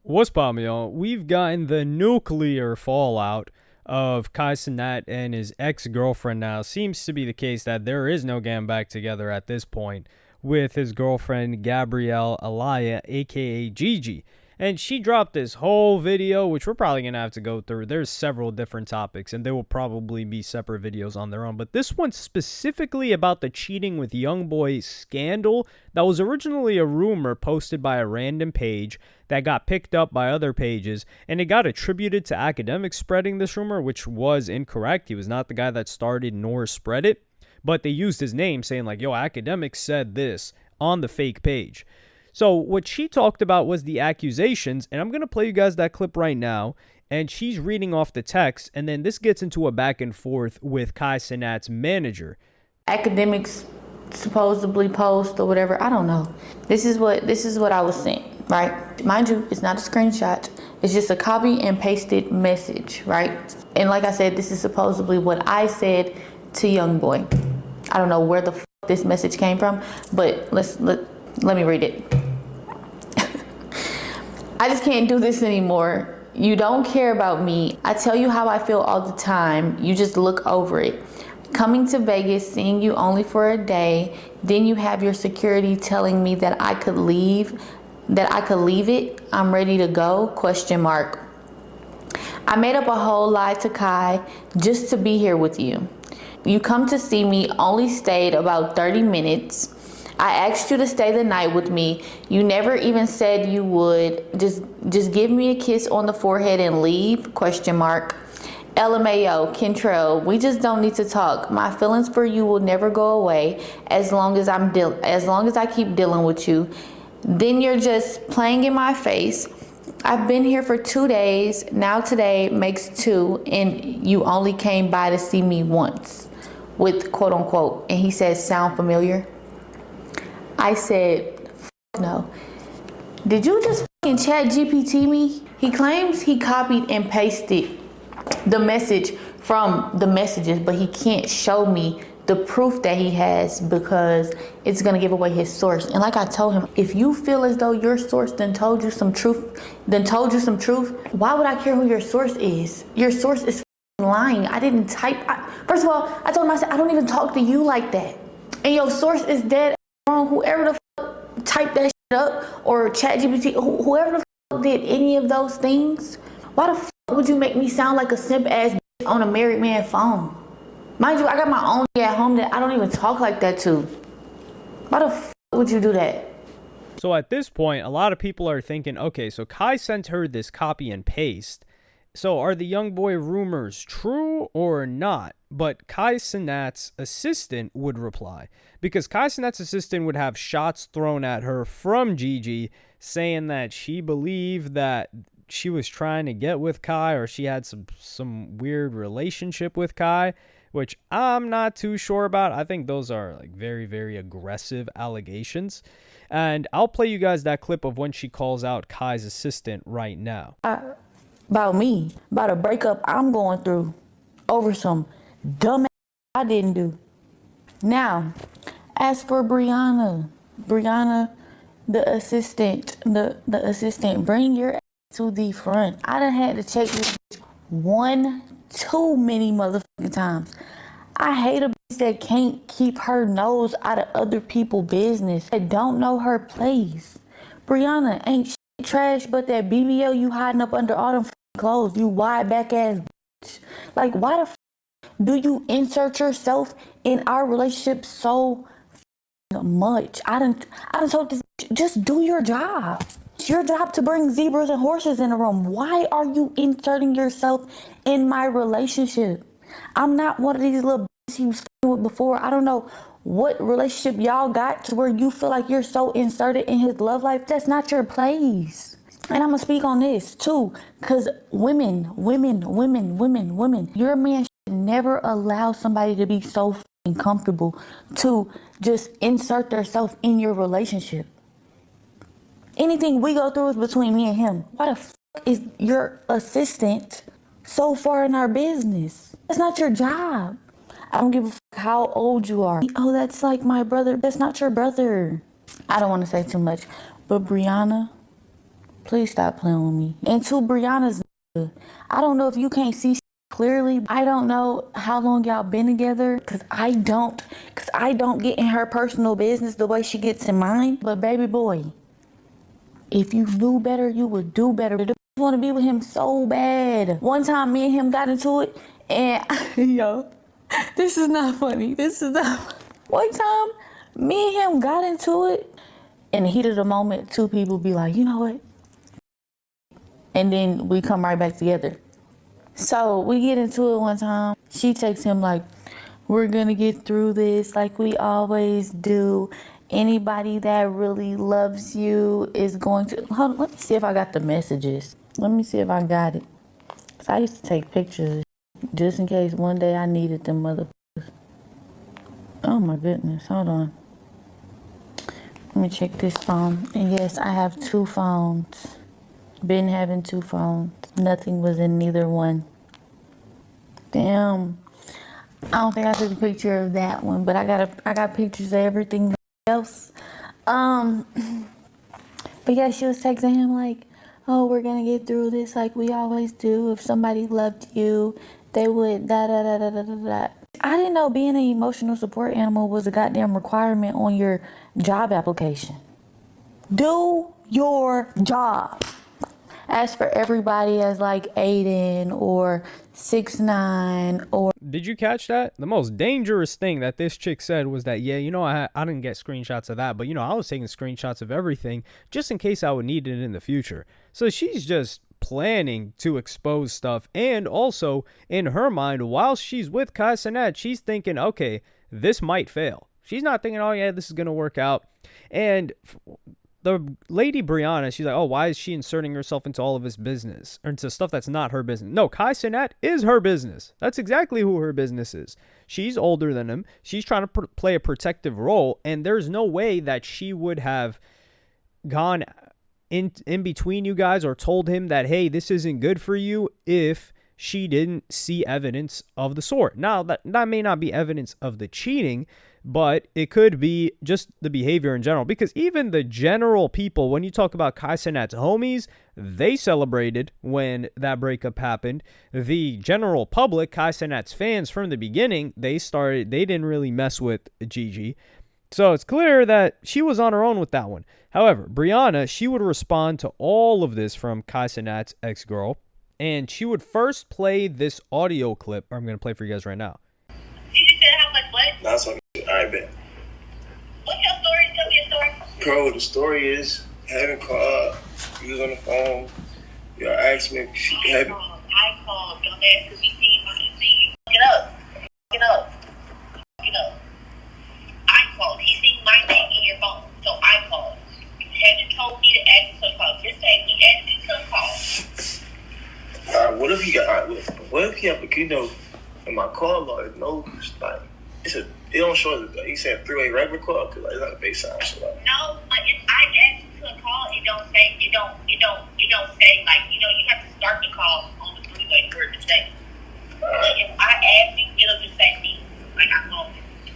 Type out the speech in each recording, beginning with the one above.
What's poppin', y'all? We've gotten the nuclear fallout of Cenat and his ex-girlfriend now. Seems to be the case that there is no getting back together at this point with his girlfriend Gabrielle Alaya, aka Gigi. And she dropped this whole video, which we're probably going to have to go through. There's several different topics, and there will probably be separate videos on their own. But this one's specifically about the cheating with YoungBoy scandal that was originally a rumor posted by a random page that got picked up by other pages, and it got attributed to academics spreading this rumor, which was incorrect. He was not the guy that started nor spread it, but they used his name saying like, yo, academics said this on the fake page. So what she talked about was the accusations, and I'm going to play you guys that clip right now, and she's reading off the text, and then this gets into a back and forth with Cenat's manager. Academics supposedly post or whatever, I don't know. This is what I was sent, right? Mind you, it's not a screenshot. It's just a copy and pasted message, right? And like I said, this is supposedly what I said to YoungBoy. I don't know where the this message came from, but let me read it. I just can't do this anymore. You don't care about me. I tell you how I feel all the time. You just look over it. Coming to Vegas, seeing you only for a day, then you have your security telling me that I could leave it. I'm ready to go, question mark. I made up a whole lie to Kai just to be here with you. You come to see me, only stayed about 30 minutes. I asked you to stay the night with me. You never even said you would. Just give me a kiss on the forehead and leave, question mark. LMAO, Kentrell, we just don't need to talk. My feelings for you will never go away as long as I keep dealing with you. Then you're just playing in my face. I've been here for 2 days. Now today makes 2, and you only came by to see me once with quote unquote. And he says, sound familiar? I said, no. Did you just fucking chat GPT me? He claims he copied and pasted the message from the messages, but he can't show me the proof that he has because it's gonna give away his source. And like I told him, if you feel as though your source told you some truth, why would I care who your source is? Your source is lying. I didn't type. First of all, I told him, I said, I don't even talk to you like that. And your source is dead wrong. Whoever the fuck typed that shit up or chat GPT, whoever the fuck did any of those things, why the fuck would you make me sound like a simp ass bitch on a married man phone? Mind you, I got my own at home that I don't even talk like that to. Why the fuck would you do that? So at this point, a lot of people are thinking, okay, so Kai sent her this copy and paste. So are the YoungBoy rumors true or not? But Cenat's assistant would reply, because Cenat's assistant would have shots thrown at her from Gigi saying that she believed that she was trying to get with Kai, or she had some weird relationship with Kai, which I'm not too sure about. I think those are like very, very aggressive allegations. And I'll play you guys that clip of when she calls out Kai's assistant right now. About me, about a breakup I'm going through over some dumb ass I didn't do. Now, as for Brianna, the assistant, bring your ass to the front. I done had to check this one too many motherfucking times. I hate a bitch that can't keep her nose out of other people's business, that don't know her place. Brianna ain't shit trash but that BBL you hiding up under all them clothes, you wide back ass bitch. Like, why the do you insert yourself in our relationship so much? I done told this bitch, just do your job. It's your job to bring zebras and horses in the room. Why are you inserting yourself in my relationship? I'm not one of these little bitches he was with before. I don't know what relationship y'all got to where you feel like you're so inserted in his love life. That's not your place. And I'm gonna speak on this too, because women, your man should never allow somebody to be so comfortable to just insert themselves in your relationship. Anything we go through is between me and him. Why the is your assistant so far in our business? That's not your job. I don't give a how old you are. Oh, that's like my brother. That's not your brother. I don't want to say too much, but Brianna, Please stop playing with me. And to Brianna's, I don't know if you can't see clearly. I don't know how long y'all been together, cause I don't get in her personal business the way she gets in mine. But baby boy, if you knew better, you would do better. I want to be with him so bad. One time me and him got into it, and yo, this is not funny. One time me and him got into it, in the heat of the moment, two people be like, you know what? And then we come right back together. So we get into it one time. She texts him like, we're gonna get through this like we always do. Anybody that really loves you is going to... Hold on, let me see if I got the messages. Let me see if I got it. So I used to take pictures just in case one day I needed them motherfuckers. Oh my goodness, hold on. Let me check this phone. And yes, I have two phones. Been having two phones. Nothing was in neither one. Damn. I don't think I took a picture of that one, but I got pictures of everything else. But yeah, she was texting him like, oh, we're gonna get through this like we always do. If somebody loved you, they would da da da da da da da. I didn't know being an emotional support animal was a goddamn requirement on your job application. Do your job. As for everybody as like Aiden or 6ix9ine or... Did you catch that? The most dangerous thing that this chick said was that, yeah, I didn't get screenshots of that, but, I was taking screenshots of everything just in case I would need it in the future. So she's just planning to expose stuff. And also, in her mind, while she's with Cenat, she's thinking, okay, this might fail. She's not thinking, oh, yeah, this is going to work out. And... the lady Brianna, she's like, oh, why is she inserting herself into all of his business? Or into stuff that's not her business. No, Cenat is her business. That's exactly who her business is. She's older than him. She's trying to play a protective role. And there's no way that she would have gone in between you guys or told him that, hey, this isn't good for you, if she didn't see evidence of the sort. Now, that may not be evidence of the cheating, but it could be just the behavior in general. Because even the general people, when you talk about Cenat's homies, they celebrated when that breakup happened. The general public, Cenat's fans from the beginning, they didn't really mess with Gigi. So it's clear that she was on her own with that one. However, Brianna, she would respond to all of this from Cenat's ex-girl. And she would first play this audio clip. I'm going to play for you guys right now. Gigi said how much what? That's what I bet. What's your story? Tell me a story. Bro, the story is, having called, you was on the phone, y'all asked me if she had... I called, don't ask, because you seen you. Look it up. I called. He seen my name in your phone, so I called. You hadn't told me to ask you to call. Just say he asked you to call. What if he have, in my call log, no, like, it don't show that he said 3-way regular call, because it's not a base sign. So like, no, but if I asked you to call, it don't say, like, you have to start the call on the 3-way for it to say. But if I ask you, it'll just say me, like I called you.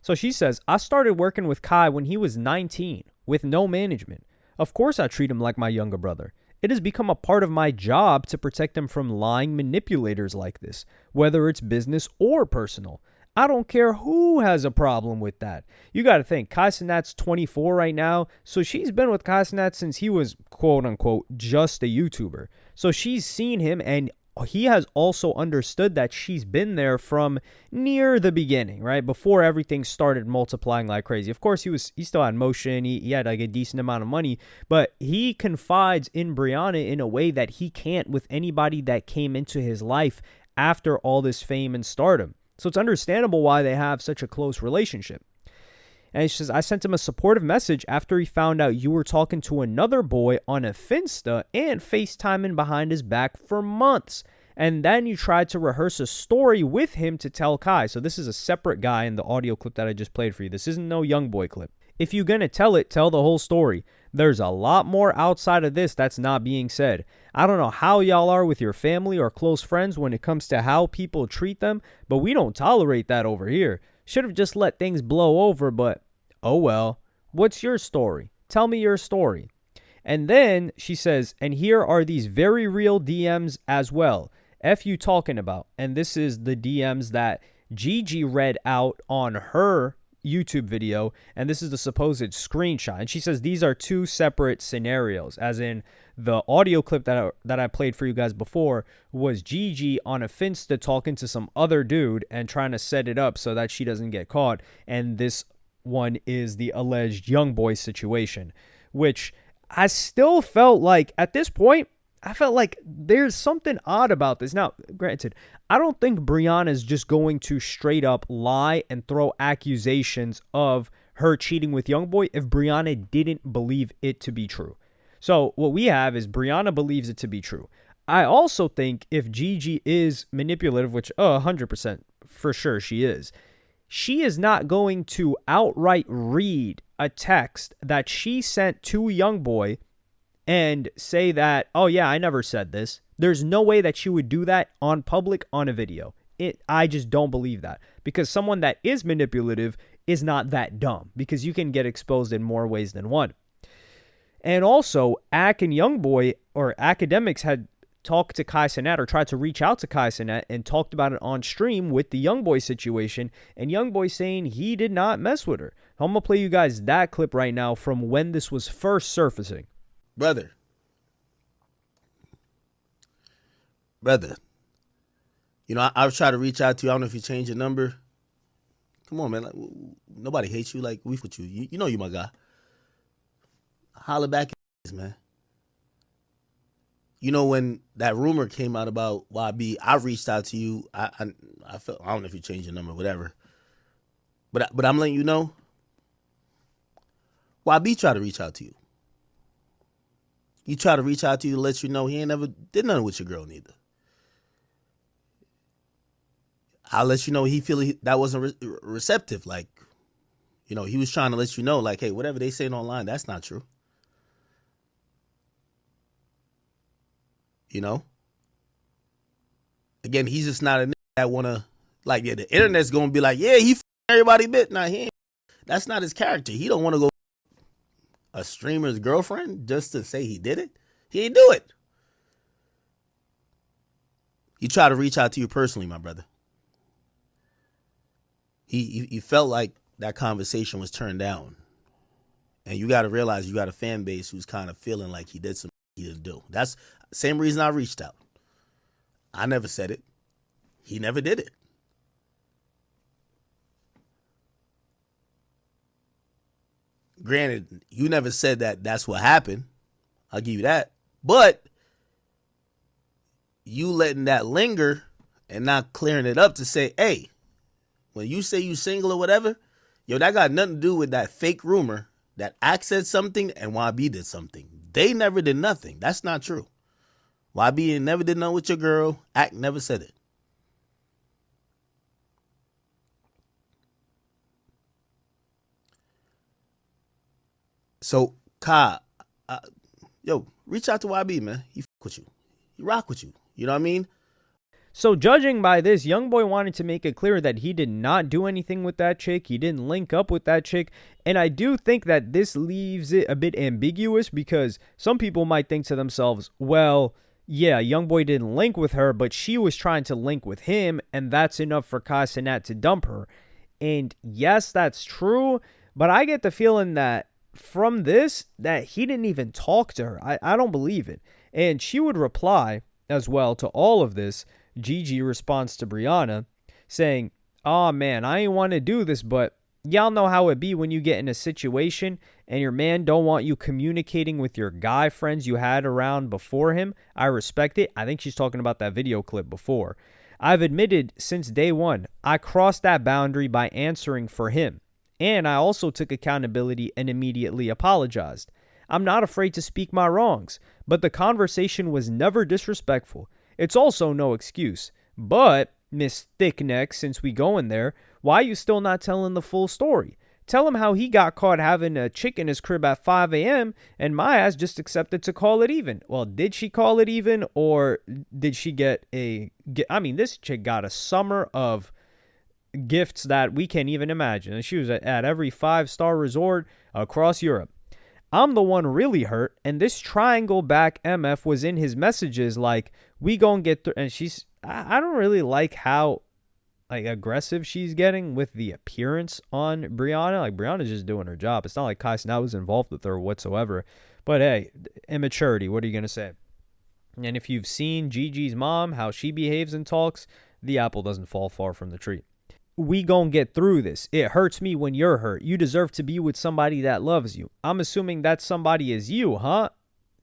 So she says, I started working with Kai when he was 19, with no management. Of course I treat him like my younger brother. It has become a part of my job to protect him from lying manipulators like this, whether it's business or personal. I don't care who has a problem with that. You got to think, Cenat's 24 right now, so she's been with Cenat since he was, quote unquote, just a YouTuber. So she's seen him, and he has also understood that she's been there from near the beginning, right? Before everything started multiplying like crazy. Of course, he still had motion. He had like a decent amount of money, but he confides in Brianna in a way that he can't with anybody that came into his life after all this fame and stardom. So it's understandable why they have such a close relationship. And she says, I sent him a supportive message after he found out you were talking to another boy on a Finsta and FaceTiming behind his back for months. And then you tried to rehearse a story with him to tell Kai. So this is a separate guy in the audio clip that I just played for you. This isn't no young boy clip. If you're going to tell it, tell the whole story. There's a lot more outside of this that's not being said. I don't know how y'all are with your family or close friends when it comes to how people treat them, but we don't tolerate that over here. Should have just let things blow over, but oh well. What's your story? Tell me your story. And then she says, and here are these very real DMs as well. F you talking about. And this is the DMs that Gigi read out on her YouTube video, and this is the supposed screenshot. And she says these are two separate scenarios, as in the audio clip that I played for you guys before was Gigi on a Finsta talking to some other dude and trying to set it up so that she doesn't get caught. And this one is the alleged young boy situation, which I still felt like at this point, I felt like there's something odd about this. Now, granted, I don't think Brianna is just going to straight up lie and throw accusations of her cheating with Youngboy if Brianna didn't believe it to be true. So what we have is Brianna believes it to be true. I also think if Gigi is manipulative, which 100% for sure she is not going to outright read a text that she sent to Youngboy and say that, oh yeah, I never said this. There's no way that she would do that on public on a video. I just don't believe that, because someone that is manipulative is not that dumb, because you can get exposed in more ways than one. And also, Ak and Youngboy, or Academics, had talked to Kai Cenat, or tried to reach out to Kai Cenat and talked about it on stream with the Youngboy situation, and Youngboy saying he did not mess with her. I'm going to play you guys that clip right now from when this was first surfacing. Brother, you know, I've tried to reach out to you. I don't know if you changed your number. Come on, man. Like, nobody hates you. Like, we with you. You know you my guy. Holla back, man. You know, when that rumor came out about YB, I reached out to you. I felt, I don't know if you changed your number, whatever. But I'm letting you know, YB tried to reach out to you. He tried to reach out to you to let you know he ain't never did nothing with your girl neither. I'll let you know he feel that wasn't receptive. Like, you know, he was trying to let you know, like, hey, whatever they saying online, that's not true. You know? Again, he's just not a nigga that want to, like, yeah, the internet's going to be like, yeah, he everybody bit. Nah, he ain't. That's not his character. He don't want to go a streamer's girlfriend just to say he did it. He ain't do it. He tried to reach out to you personally, my brother. He felt like that conversation was turned down. And you got to realize you got a fan base who's kind of feeling like he did something he didn't do. That's the same reason I reached out. I never said it. He never did it. Granted, you never said that that's what happened. I'll give you that. But you letting that linger and not clearing it up to say, hey, when you say you single or whatever, yo, that got nothing to do with that fake rumor that Ak said something and YB did something. They never did nothing. That's not true. YB never did nothing with your girl. Ak never said it. So, Kai, yo, reach out to YB, man. He fuck with you. He rock with you. You know what I mean? So judging by this, Youngboy wanted to make it clear that he did not do anything with that chick. He didn't link up with that chick. And I do think that this leaves it a bit ambiguous, because some people might think to themselves, well, yeah, Youngboy didn't link with her, but she was trying to link with him, and that's enough for Kai Cenat to dump her. And yes, that's true, but I get the feeling that from this, that he didn't even talk to her. I don't believe it. And she would reply as well to all of this. Gigi responds to Brianna saying, oh man, I ain't want to do this, but y'all know how it be when you get in a situation and your man don't want you communicating with your guy friends you had around before him. I respect it. I think she's talking about that video clip before. I've admitted since day one, I crossed that boundary by answering for him. And I also took accountability and immediately apologized. I'm not afraid to speak my wrongs, but the conversation was never disrespectful. It's also no excuse. But, Miss Thickneck, since we go in there, why you still not telling the full story? Tell him how he got caught having a chick in his crib at 5 a.m. and my ass just accepted to call it even. Well, did she call it even, or did she get this chick got a summer of gifts that we can't even imagine. And she was at every 5-star resort across Europe. I'm the one really hurt, and this triangle back MF was in his messages like, we gonna get through. And I don't really like how like aggressive she's getting with the appearance on Brianna. Like, Brianna's just doing her job. It's not like Kai Cenat was involved with her whatsoever. But hey, immaturity, what are you gonna say? And if you've seen Gigi's mom, how she behaves and talks, the apple doesn't fall far from the tree. We gonna get through this. It hurts me when you're hurt. You deserve to be with somebody that loves you. I'm assuming that somebody is you, huh?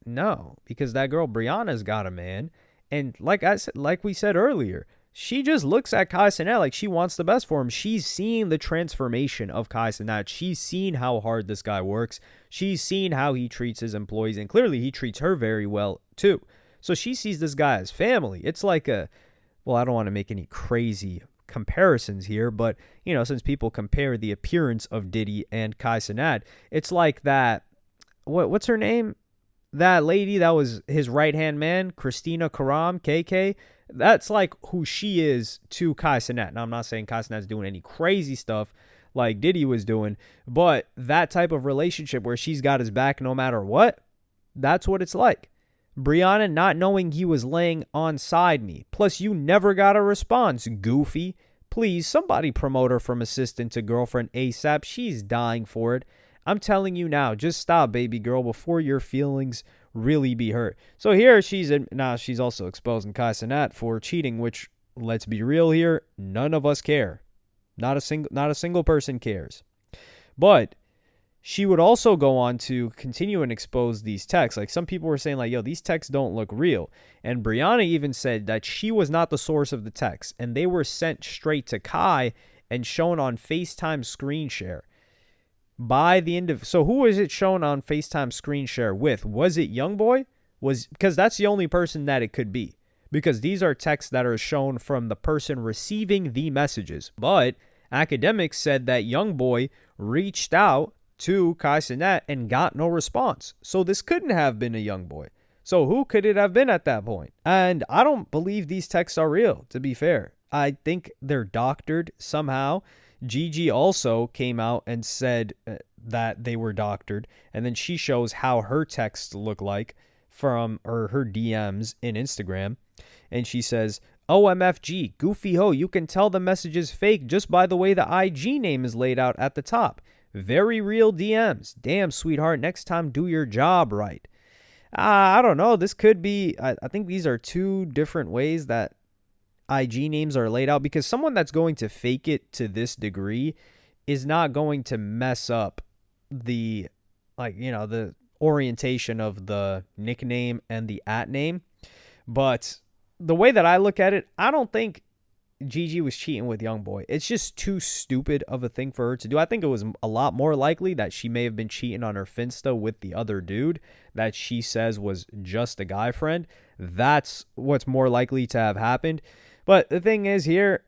No, because that girl Brianna's got a man. And like we said earlier, she just looks at Kai Cenat like she wants the best for him. She's seen the transformation of Kai Cenat. She's seen how hard this guy works. She's seen how he treats his employees, and clearly he treats her very well too. So she sees this guy as family. It's like I don't want to make any crazy comparisons here, but, since people compare the appearance of Diddy and Kai Cenat, it's like that, what's her name? That lady that was his right-hand man, Christina Karam, KK, that's like who she is to Kai Cenat. Now, I'm not saying Kai Cenat's doing any crazy stuff like Diddy was doing, but that type of relationship where she's got his back no matter what, that's what it's like. Brianna not knowing he was laying on side me. Plus, you never got a response, goofy. Please, somebody promote her from assistant to girlfriend ASAP. She's dying for it. I'm telling you now, just stop, baby girl, before your feelings really be hurt. So here she's also exposing Kai Cenat for cheating, which, let's be real here, none of us care. Not a single person cares. But she would also go on to continue and expose these texts. Like, some people were saying, like, yo, these texts don't look real. And Brianna even said that she was not the source of the texts, and they were sent straight to Kai and shown on FaceTime screen share. By the end of, so who was it shown on FaceTime screen share with? Was it Youngboy? Because that's the only person that it could be. Because these are texts that are shown from the person receiving the messages. But academics said that Youngboy reached out to Kai Cenat and got no response. So this couldn't have been a Youngboy. So who could it have been at that point? And I don't believe these texts are real, to be fair. I think they're doctored somehow. Gigi also came out and said that they were doctored. And then she shows how her texts look like from her DMs in Instagram. And she says, OMFG, goofy ho, you can tell the message is fake just by the way the IG name is laid out at the top. Very real DMs. Damn, sweetheart, next time do your job right. I don't know. This could be, I think these are two different ways that IG names are laid out, because someone that's going to fake it to this degree is not going to mess up the orientation of the nickname and the @ name. But the way that I look at it, I don't think Gigi was cheating with Youngboy. It's just too stupid of a thing for her to do. I think it was a lot more likely that she may have been cheating on her Finsta with the other dude that she says was just a guy friend. That's what's more likely to have happened. But the thing is here,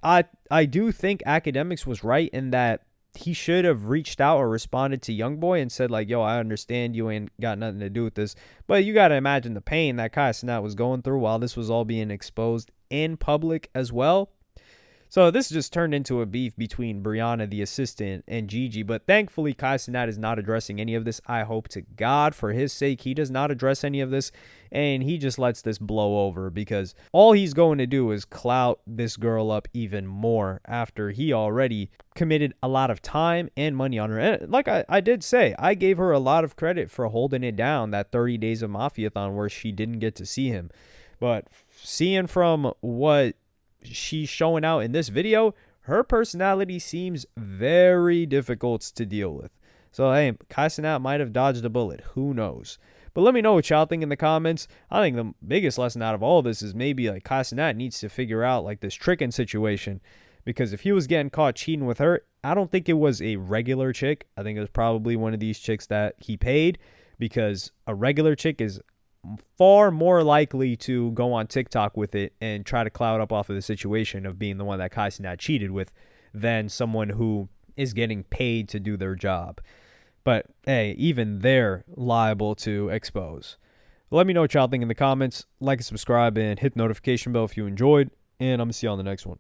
I do think academics was right in that he should have reached out or responded to Youngboy and said, like, yo, I understand you ain't got nothing to do with this. But you got to imagine the pain that Kai Cenat was going through while this was all being exposed in public as well. So this just turned into a beef between Brianna, the assistant, and Gigi. But thankfully, Kai Cenat is not addressing any of this. I hope to God, for his sake, he does not address any of this. And he just lets this blow over, because all he's going to do is clout this girl up even more after he already committed a lot of time and money on her. And like I did say, I gave her a lot of credit for holding it down that 30 days of Mafiathon where she didn't get to see him. But seeing from what she's showing out in this video, her personality seems very difficult to deal with. So, hey, Kai Cenat might have dodged a bullet. Who knows? But let me know what y'all think in the comments. I think the biggest lesson out of all of this is maybe like Kai Cenat needs to figure out like this tricking situation. Because if he was getting caught cheating with her, I don't think it was a regular chick. I think it was probably one of these chicks that he paid, because a regular chick is far more likely to go on TikTok with it and try to cloud up off of the situation of being the one that Kai Cenat cheated with than someone who is getting paid to do their job. But hey, even they're liable to expose. Let me know what y'all think in the comments. Like and subscribe and hit the notification bell if you enjoyed. And I'm going to see you on the next one.